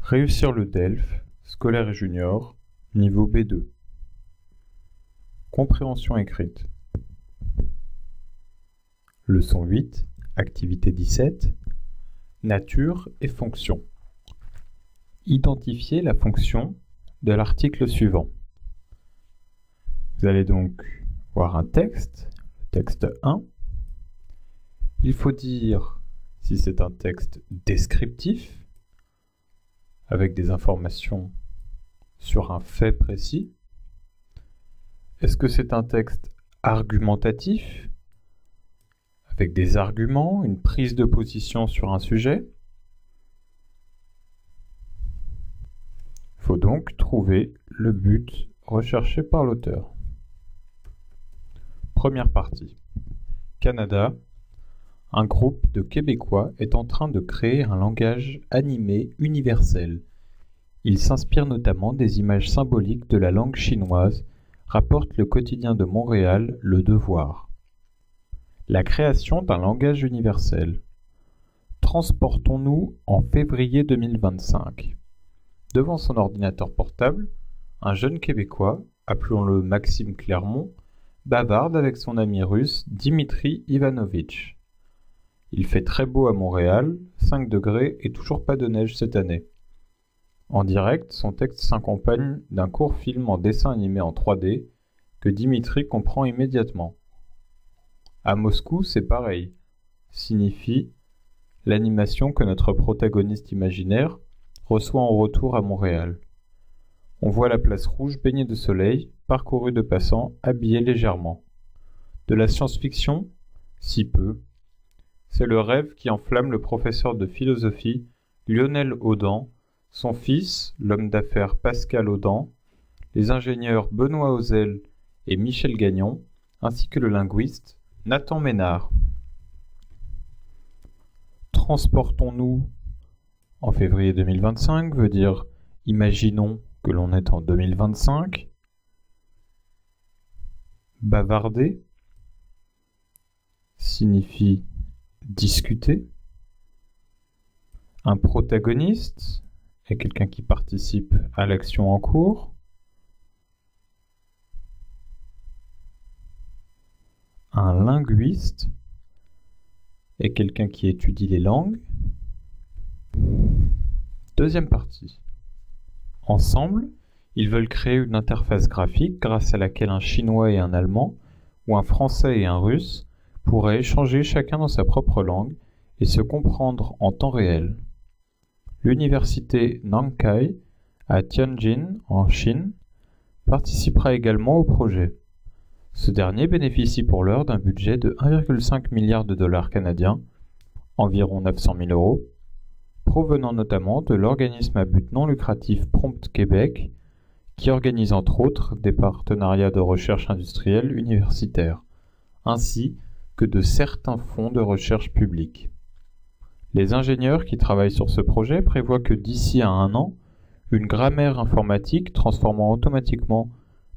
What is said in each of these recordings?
Réussir le DELF, scolaire et junior, niveau B2. Compréhension écrite. Leçon 8, activité 17. Nature et fonction. Identifiez la fonction de l'article suivant. Vous allez donc voir un texte, le texte 1. Il faut dire si c'est un texte descriptif, avec des informations sur un fait précis. Est-ce que c'est un texte argumentatif, avec des arguments, une prise de position sur un sujet? Il faut donc trouver le but recherché par l'auteur. Première partie. Canada. Un groupe de Québécois est en train de créer un langage animé universel. Il s'inspire notamment des images symboliques de la langue chinoise, rapporte le quotidien de Montréal, Le Devoir. La création d'un langage universel. Transportons-nous en février 2025. Devant son ordinateur portable, un jeune Québécois, appelons-le Maxime Clermont, bavarde avec son ami russe Dimitri Ivanovitch. Il fait très beau à Montréal, 5 degrés et toujours pas de neige cette année. En direct, son texte s'accompagne d'un court film en dessin animé en 3D que Dimitri comprend immédiatement. À Moscou, c'est pareil, signifie l'animation que notre protagoniste imaginaire reçoit en retour à Montréal. On voit la place rouge baignée de soleil, parcourue de passants habillés légèrement. De la science-fiction, si peu. C'est le rêve qui enflamme le professeur de philosophie Lionel Audan, son fils, l'homme d'affaires Pascal Audan, les ingénieurs Benoît Auzel et Michel Gagnon, ainsi que le linguiste Nathan Ménard. Transportons-nous en février 2025 veut dire imaginons que l'on est en 2025. Bavarder signifie discuter. Un protagoniste est quelqu'un qui participe à l'action en cours. Un linguiste est quelqu'un qui étudie les langues. Deuxième partie. Ensemble, ils veulent créer une interface graphique grâce à laquelle un Chinois et un Allemand, ou un Français et un Russe, pourraient échanger chacun dans sa propre langue et se comprendre en temps réel. L'université Nankai, à Tianjin, en Chine, participera également au projet. Ce dernier bénéficie pour l'heure d'un budget de 1,5 milliard de dollars canadiens, environ 900 000 euros, provenant notamment de l'organisme à but non lucratif Prompt Québec, qui organise entre autres des partenariats de recherche industrielle universitaire, ainsi que de certains fonds de recherche publics. Les ingénieurs qui travaillent sur ce projet prévoient que d'ici à 1 an, une grammaire informatique transformant automatiquement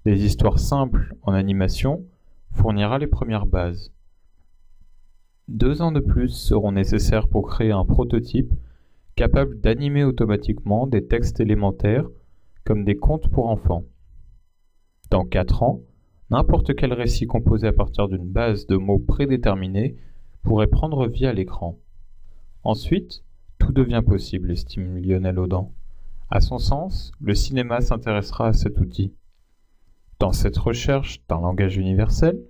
des histoires simples en animation fournira les premières bases. 2 ans de plus seront nécessaires pour créer un prototype capable d'animer automatiquement des textes élémentaires comme des contes pour enfants. Dans 4 ans, n'importe quel récit composé à partir d'une base de mots prédéterminés pourrait prendre vie à l'écran. Ensuite, tout devient possible, estime Lionel Audan. À son sens, le cinéma s'intéressera à cet outil. Dans cette recherche d'un langage universel,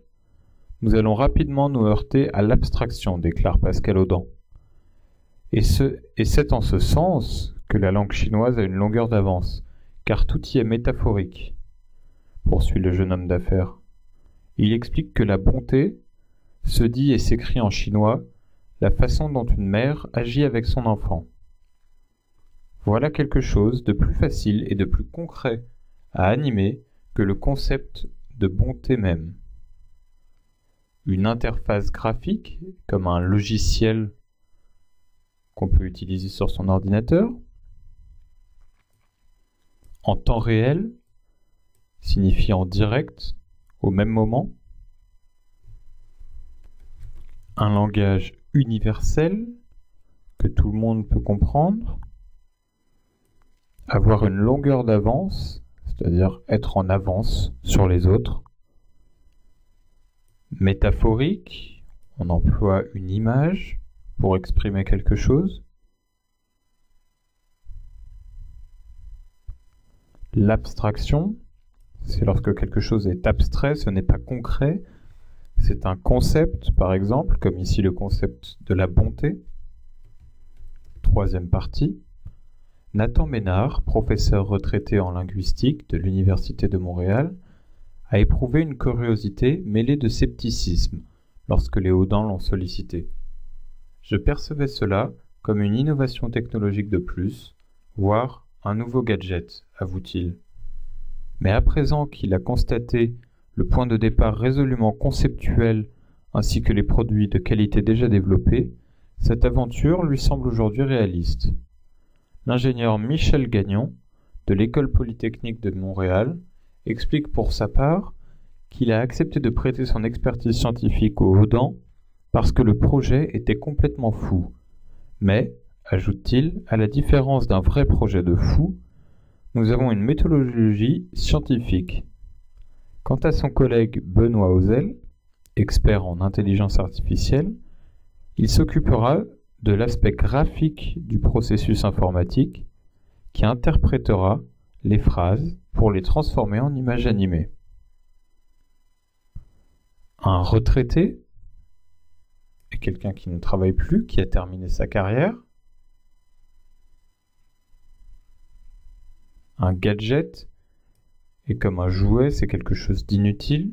nous allons rapidement nous heurter à l'abstraction, déclare Pascal Audan. Et c'est en ce sens que la langue chinoise a une longueur d'avance, car tout y est métaphorique, poursuit le jeune homme d'affaires. Il explique que la bonté se dit et s'écrit en chinois la façon dont une mère agit avec son enfant. Voilà quelque chose de plus facile et de plus concret à animer que le concept de bonté même. Une interface graphique, comme un logiciel qu'on peut utiliser sur son ordinateur, en temps réel, signifie en direct, au même moment. Un langage universel que tout le monde peut comprendre. Avoir une longueur d'avance, c'est-à-dire être en avance sur les autres. Métaphorique, on emploie une image pour exprimer quelque chose. L'abstraction, c'est lorsque quelque chose est abstrait, ce n'est pas concret, c'est un concept, par exemple, comme ici le concept de la bonté. Troisième partie. Nathan Ménard, professeur retraité en linguistique de l'Université de Montréal, a éprouvé une curiosité mêlée de scepticisme lorsque les Audans l'ont sollicité. Je percevais cela comme une innovation technologique de plus, voire un nouveau gadget, avoue-t-il. Mais à présent qu'il a constaté le point de départ résolument conceptuel ainsi que les produits de qualité déjà développés, cette aventure lui semble aujourd'hui réaliste. L'ingénieur Michel Gagnon, de l'École polytechnique de Montréal, explique pour sa part qu'il a accepté de prêter son expertise scientifique aux Audans parce que le projet était complètement fou. Mais, ajoute-t-il, à la différence d'un vrai projet de fou, nous avons une méthodologie scientifique. Quant à son collègue Benoît Auzel, expert en intelligence artificielle, il s'occupera de l'aspect graphique du processus informatique qui interprétera les phrases pour les transformer en images animées. Un retraité est quelqu'un qui ne travaille plus, qui a terminé sa carrière. Un gadget est comme un jouet, c'est quelque chose d'inutile.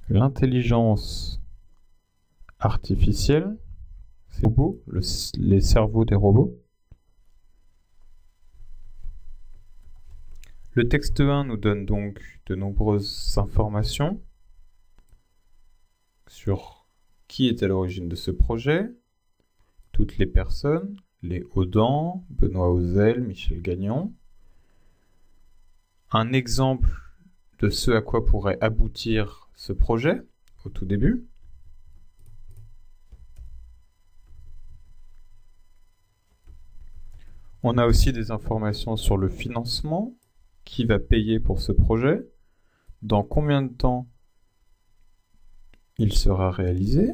L'intelligence artificielle, c'est les cerveaux des robots. Le texte 1 nous donne donc de nombreuses informations sur qui est à l'origine de ce projet, toutes les personnes, les Audans, Benoît Auzel, Michel Gagnon. Un exemple de ce à quoi pourrait aboutir ce projet au tout début. On a aussi des informations sur le financement, qui va payer pour ce projet, dans combien de temps il sera réalisé.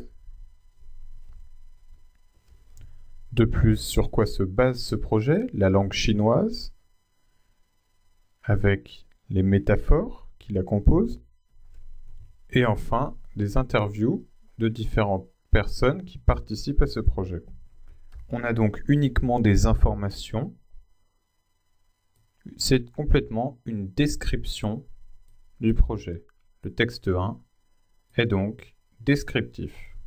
De plus, sur quoi se base ce projet, la langue chinoise, avec les métaphores qui la composent, et enfin des interviews de différentes personnes qui participent à ce projet. On a donc uniquement des informations. C'est complètement une description du projet. Le texte 1 est donc descriptif.